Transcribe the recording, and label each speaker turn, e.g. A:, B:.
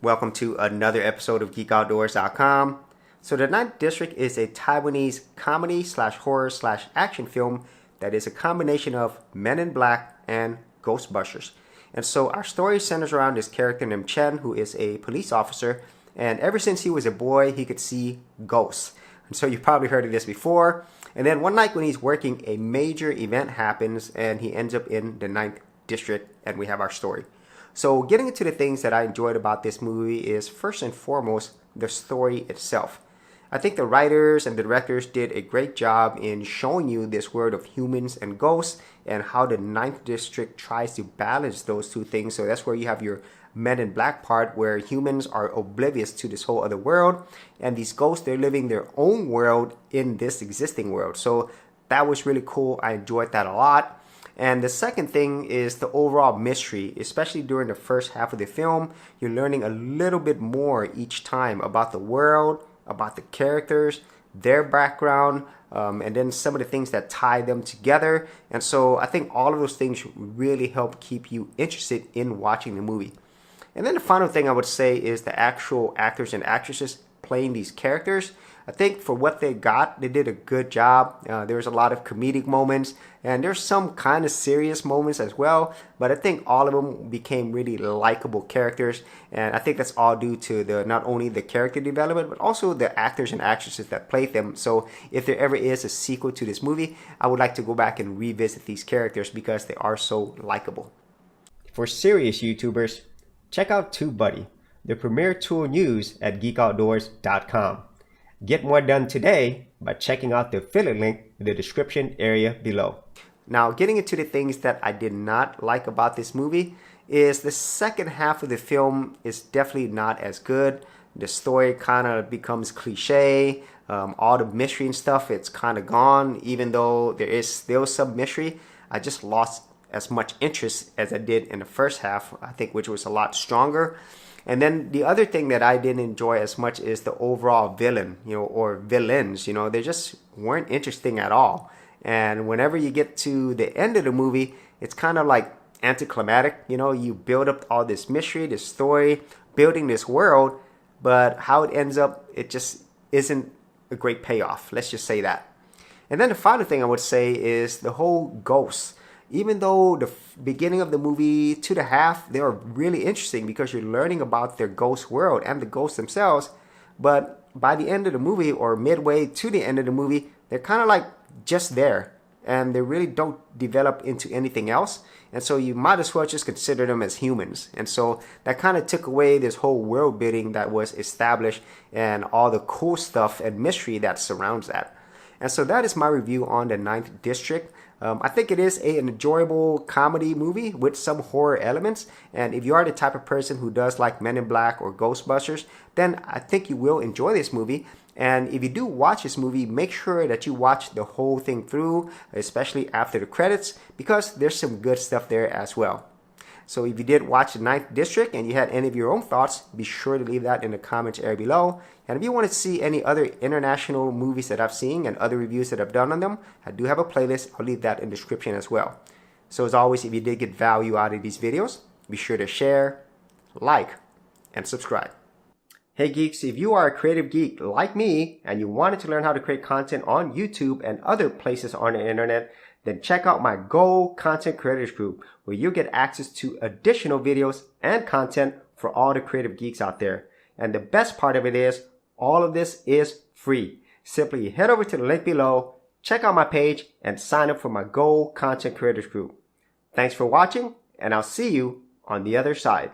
A: Welcome to another episode of GeekOutdoors.com. So the 9th District is a Taiwanese comedy/horror/action film that is a combination of Men in Black and Ghostbusters. And so our story centers around this character named Chen, who is a police officer, and ever since he was a boy, he could see ghosts. And so you've probably heard of this before. And then one night when he's working, a major event happens and he ends up in the 9th District, and we have our story. So getting into the things that I enjoyed about this movie is first and foremost the story itself. I think the writers and the directors did a great job in showing you this world of humans and ghosts and how the 9th District tries to balance those two things. So that's where you have your Men in Black part, where humans are oblivious to this whole other world, and these ghosts, they're living their own world in this existing world. So that was really cool. I enjoyed that a lot. And the second thing is the overall mystery, especially during the first half of the film. You're learning a little bit more each time about the world, about the characters, their background, and then some of the things that tie them together. And so I think all of those things really help keep you interested in watching the movie. And then the final thing I would say is the actual actors and actresses playing these characters. I think for what they got, they did a good job. There's a lot of comedic moments, and there's some kind of serious moments as well. But I think all of them became really likable characters, and I think that's all due to not only the character development, but also the actors and actresses that played them. So if there ever is a sequel to this movie, I would like to go back and revisit these characters because they are so likable. For serious YouTubers, check out TubeBuddy, the premier tool used at GeekOutdoors.com. Get more done today by checking out the affiliate link in the description area below. Now, getting into the things that I did not like about this movie is the second half of the film is definitely not as good. The story kind of becomes cliche. All the mystery and stuff, it's kind of gone. Even though there is still some mystery, I just lost as much interest as I did in the first half, I think, which was a lot stronger. And then the other thing that I didn't enjoy as much is the overall villain, or villains. They just weren't interesting at all. And whenever you get to the end of the movie, it's kind of like anticlimactic. You build up all this mystery, this story, building this world, but how it ends up, it just isn't a great payoff. Let's just say that. And then the final thing I would say is the whole ghost. Even though the beginning of the movie to the half, they are really interesting because you're learning about their ghost world and the ghosts themselves. But by the end of the movie, or midway to the end of the movie, they're kind of like just there. And they really don't develop into anything else. And so you might as well just consider them as humans. And so that kind of took away this whole world building that was established and all the cool stuff and mystery that surrounds that. And so that is my review on the 9th District. I think it is an enjoyable comedy movie with some horror elements. And if you are the type of person who does like Men in Black or Ghostbusters, then I think you will enjoy this movie. And if you do watch this movie, make sure that you watch the whole thing through, especially after the credits, because there's some good stuff there as well. So if you did watch the 9th District and you had any of your own thoughts, be sure to leave that in the comments area below. And if you want to see any other international movies that I've seen and other reviews that I've done on them, I do have a playlist. I'll leave that in the description as well. So as always, if you did get value out of these videos, be sure to share, like, and subscribe. Hey geeks, if you are a creative geek like me and you wanted to learn how to create content on YouTube and other places on the internet, then check out my Go Content Creators group, where you get access to additional videos and content for all the creative geeks out there. And the best part of it is, all of this is free. Simply head over to the link below, check out my page, and sign up for my Go Content Creators group. Thanks for watching, and I'll see you on the other side.